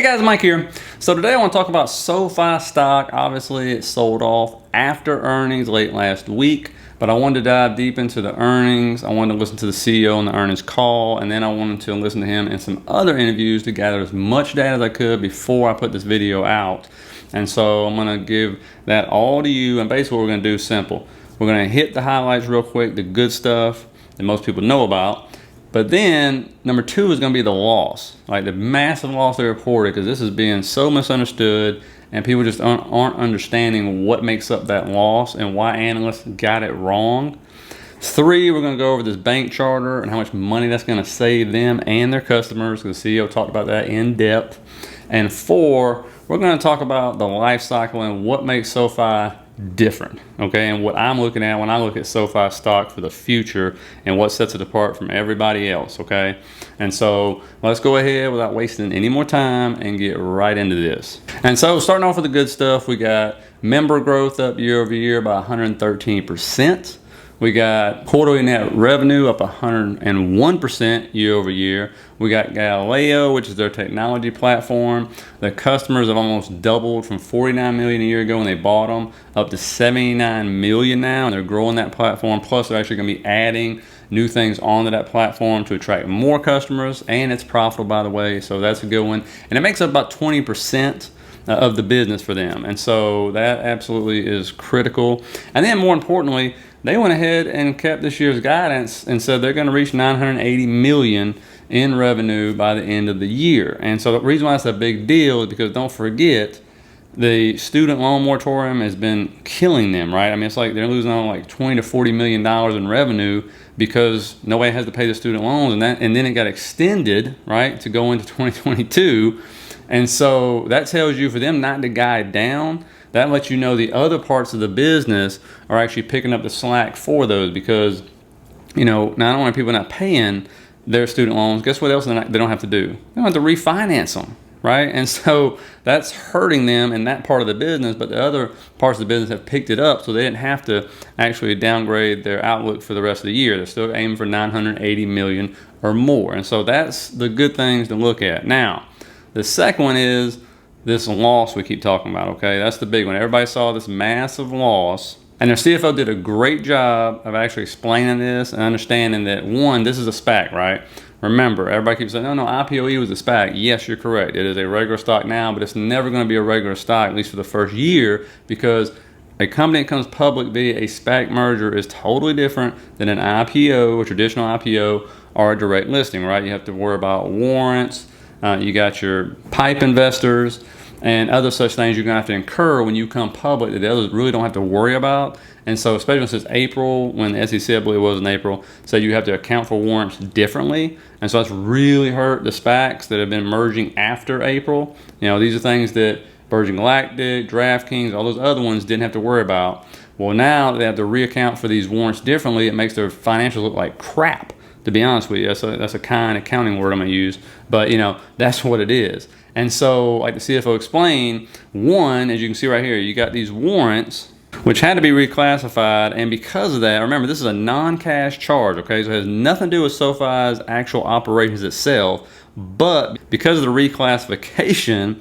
Hey guys, Mike here. So today I want to talk about SOFI stock. Obviously it sold off after earnings late last week, but I wanted to dive deep into the earnings. I wanted to listen to the CEO on the earnings call, and then I wanted to listen to him in some other interviews to gather as much data as I could before I put this video out. And so I'm going to give that all to you, and basically what we're going to do is simple. We're going to hit the highlights real quick, the good stuff that most people know about. But then number two is going to be the loss, like the massive loss they reported, because this is being so misunderstood and people just aren't understanding what makes up that loss and why analysts got it wrong. Three, we're going to go over this bank charter and how much money that's going to save them and their customers, because the CEO talked about that in depth. And four, we're going to talk about the life cycle and what makes SOFI different, okay, and what I'm looking at when I look at SOFI stock for the future and what sets it apart from everybody else, okay? And so let's go ahead without wasting any more time and get right into this. And so starting off with the good stuff, we got member growth up year over year by 113%. We got quarterly net revenue up 101% year over year. We got Galileo, which is their technology platform. The customers have almost doubled from 49 million a year ago when they bought them up to 79 million now, and they're growing that platform. Plus, they're actually going to be adding new things onto that platform to attract more customers, and it's profitable, by the way, so that's a good one. And it makes up about 20% of the business for them, and so that absolutely is critical. And then more importantly, they went ahead and kept this year's guidance and said they're going to reach 980 million in revenue by the end of the year. And so the reason why it's a big deal is because, don't forget, the student loan moratorium has been killing them, right? I mean, it's like they're losing on like 20 to 40 million dollars in revenue because nobody has to pay the student loans, and then it got extended, right, to go into 2022. And so that tells you for them not to guide down, that lets you know the other parts of the business are actually picking up the slack for those, because, you know, not only are people not paying their student loans, guess what else they don't have to do? They don't have to refinance them, right? And so that's hurting them in that part of the business, but the other parts of the business have picked it up, so they didn't have to actually downgrade their outlook for the rest of the year. They're still aiming for 980 million or more. And so that's the good things to look at. Now, the second one is this loss we keep talking about, okay? That's the big one. Everybody saw this massive loss, and their CFO did a great job of actually explaining this and understanding that, one, this is a SPAC, right? Remember, everybody keeps saying, no, IPOE was a SPAC. Yes, you're correct. It is a regular stock now, but it's never going to be a regular stock, at least for the first year, because a company that comes public via a SPAC merger is totally different than an IPO, a traditional IPO, or a direct listing, right? You have to worry about warrants. You got your PIPE investors and other such things you're going to have to incur when you come public that the others really don't have to worry about. And so, especially since April, when the SEC, I believe it was in April, said you have to account for warrants differently. And so that's really hurt the SPACs that have been merging after April. You know, these are things that Virgin Galactic, DraftKings, all those other ones didn't have to worry about. Well, now they have to reaccount for these warrants differently. It makes their financials look like crap, to be honest with you. That's a kind accounting word I'm going to use, but, you know, that's what it is. And so, like the CFO explained, one, as you can see right here, you got these warrants which had to be reclassified, and because of that, remember, this is a non-cash charge, okay? So it has nothing to do with SOFI's actual operations itself, but because of the reclassification,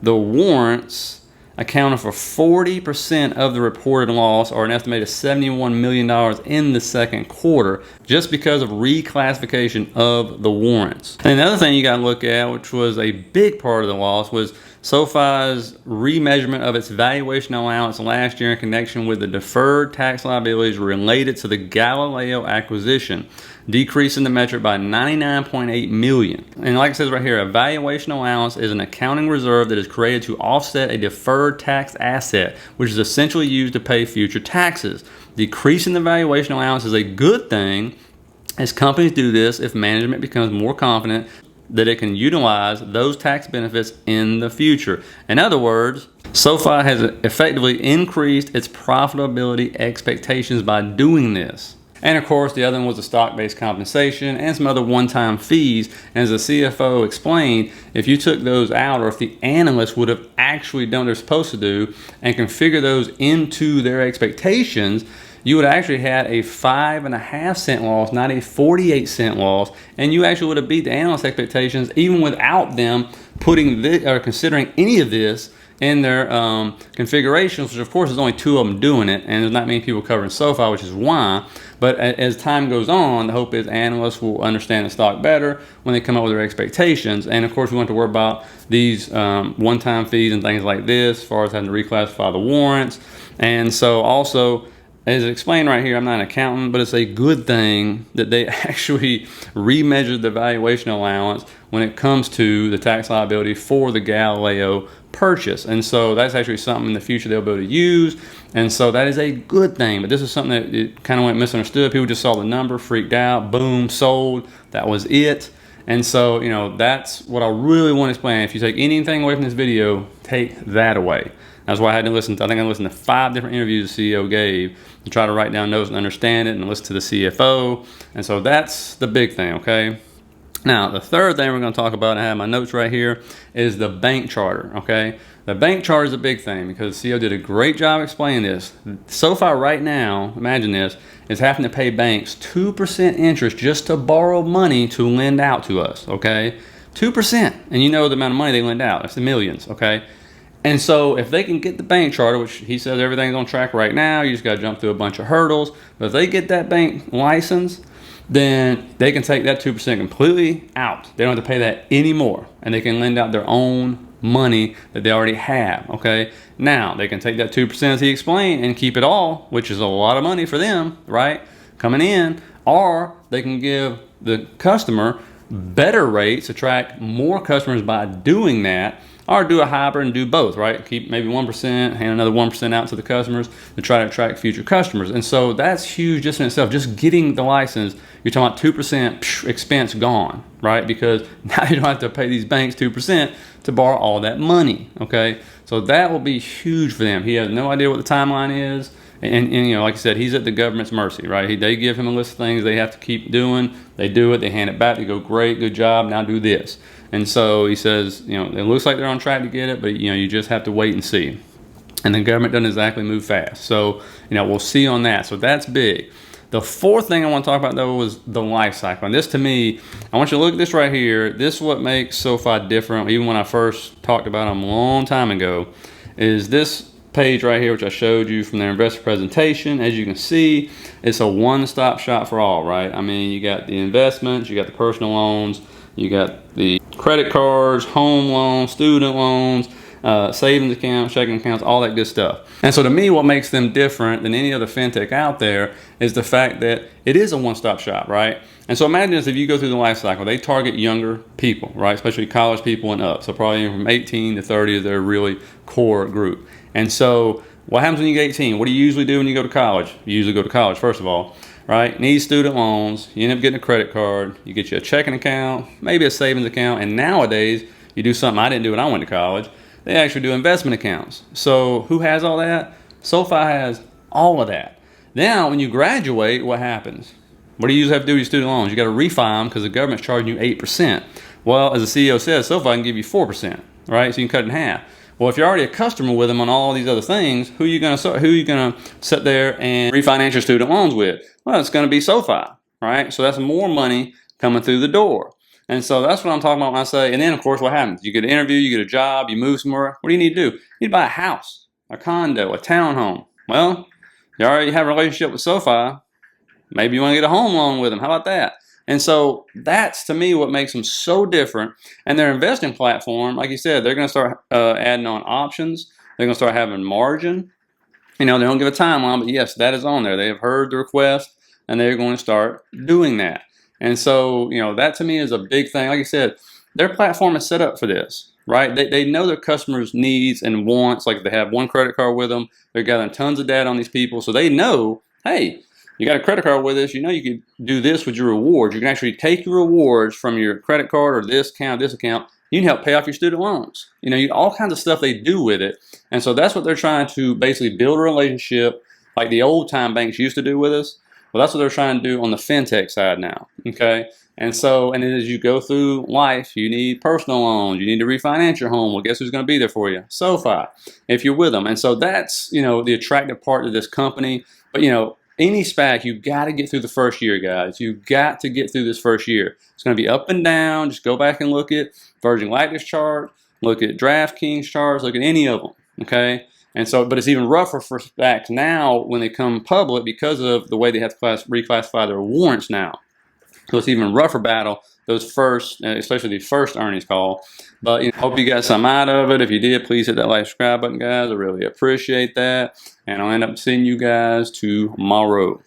the warrants accounted for 40% of the reported loss, or an estimated $71 million in the second quarter, just because of reclassification of the warrants. And the other thing you got to look at, which was a big part of the loss, was SOFI's remeasurement of its valuation allowance last year in connection with the deferred tax liabilities related to the Galileo acquisition, decreasing the metric by 99.8 million. And like it says right here, a valuation allowance is an accounting reserve that is created to offset a deferred tax asset, which is essentially used to pay future taxes. Decreasing the valuation allowance is a good thing, as companies do this if management becomes more confident that it can utilize those tax benefits in the future. In other words, SOFI has effectively increased its profitability expectations by doing this. And of course, the other one was the stock-based compensation and some other one-time fees. And as the CFO explained, if you took those out, or if the analysts would have actually done what they're supposed to do and configure those into their expectations, you would have actually had a 5.5 cent loss, not a 48 cent loss, and you actually would have beat the analyst expectations even without them putting this or considering any of this in their configurations, which of course there's only 2 of them doing it, and there's not many people covering SoFi, which is why. But as time goes on, the hope is analysts will understand the stock better when they come up with their expectations. And of course, we want to worry about these one-time fees and things like this, as far as having to reclassify the warrants. And so also, as explained right here, I'm not an accountant, but it's a good thing that they actually remeasured the valuation allowance when it comes to the tax liability for the Galileo purchase. And so that's actually something in the future they'll be able to use. And so that is a good thing. But this is something that it kind of went misunderstood. People just saw the number, freaked out, boom, sold. That was it. And so, you know, that's what I really want to explain. If you take anything away from this video, take that away. That's why I had to listen to, I think I listened to 5 different interviews the CEO gave to try to write down notes and understand it and listen to the CFO. And so that's the big thing, okay? Now, the third thing we're going to talk about, and I have my notes right here, is the bank charter, okay? The bank charter is a big thing because the CEO did a great job explaining this. SoFi right now, imagine this, is having to pay banks 2% interest just to borrow money to lend out to us, okay? 2%. And you know the amount of money they lend out. It's the millions, okay? And so if they can get the bank charter, which he says everything's on track right now, you just got to jump through a bunch of hurdles. But if they get that bank license, then they can take that 2% completely out. They don't have to pay that anymore. And they can lend out their own money that they already have, okay? Now, they can take that 2% as he explained and keep it all, which is a lot of money for them, right? Coming in. Or they can give the customer better rates, attract more customers by doing that, or do a hybrid and do both, right? Keep maybe 1%, hand another 1% out to the customers to try to attract future customers. And so that's huge just in itself. Just getting the license, you're talking about 2% expense gone, right? Because now you don't have to pay these banks 2% to borrow all that money, okay? So that will be huge for them. He has no idea what the timeline is. And you know, like I said, he's at the government's mercy, right? They give him a list of things they have to keep doing. They do it. They hand it back. They go, great, good job. Now do this. And so he says, you know, it looks like they're on track to get it, but, you know, you just have to wait and see. And the government doesn't exactly move fast. So, you know, we'll see on that. So that's big. The fourth thing I want to talk about, though, was the life cycle. And this, to me, I want you to look at this right here. This is what makes SoFi different, even when I first talked about them a long time ago, is this page right here, which I showed you from their investor presentation. As you can see, it's a one-stop shop for all, right? I mean, you got the investments, you got the personal loans, you got the credit cards, home loans, student loans, savings accounts, checking accounts, all that good stuff. And so to me, what makes them different than any other fintech out there is the fact that it is a one-stop shop, right? And so imagine this, if you go through the life cycle, they target younger people, right? Especially college people and up. So probably from 18 to 30 is their really core group. And so what happens when you get 18? What do you usually do when you go to college? You usually go to college, first of all, right? Need student loans. You end up getting a credit card. You get you a checking account, maybe a savings account. And nowadays, you do something I didn't do when I went to college. They actually do investment accounts. So who has all that? SoFi has all of that. Now, when you graduate, what happens? What do you usually have to do with your student loans? You got to refi them because the government's charging you 8%. Well, as the CEO says, SoFi can give you 4%, right? So you can cut it in half. Well, if you're already a customer with them on all these other things, who are you going to sit there and refinance your student loans with? Well, it's going to be SoFi, right? So that's more money coming through the door. And so that's what I'm talking about when I say, and then of course what happens? You get an interview, you get a job, you move somewhere. What do you need to do? You need to buy a house, a condo, a townhome. Well, you already have a relationship with SoFi. Maybe you want to get a home loan with them. How about that? And so that's, to me, what makes them so different. And their investing platform, like you said, they're going to start adding on options. They're going to start having margin. You know, they don't give a timeline, but yes, that is on there. They have heard the request, and they're going to start doing that. And so, you know, that to me is a big thing. Like I said, their platform is set up for this, right? They know their customers' needs and wants. Like, if they have one credit card with them, they're gathering tons of data on these people. So they know, hey, you got a credit card with us, you know you can do this with your rewards. You can actually take your rewards from your credit card or this account. You can help pay off your student loans. You know, all kinds of stuff they do with it. And so that's what they're trying to basically build a relationship like the old time banks used to do with us. Well, that's what they're trying to do on the fintech side now, okay? And so, and as you go through life, you need personal loans. You need to refinance your home. Well, guess who's going to be there for you? SoFi, if you're with them. And so that's, you know, the attractive part of this company. But, you know, any SPAC, you've got to get through the first year, guys. You've got to get through this first year. It's going to be up and down. Just go back and look at Virgin Galactic's chart, look at DraftKings charts, look at any of them, okay? And so, but it's even rougher for SPACs now when they come public because of the way they have to reclassify their warrants now. So it's even rougher battle, those first, especially the first earnings call. But hope you got some out of it. If you did, please hit that like, subscribe button, guys. I really appreciate that. And I'll end up seeing you guys tomorrow.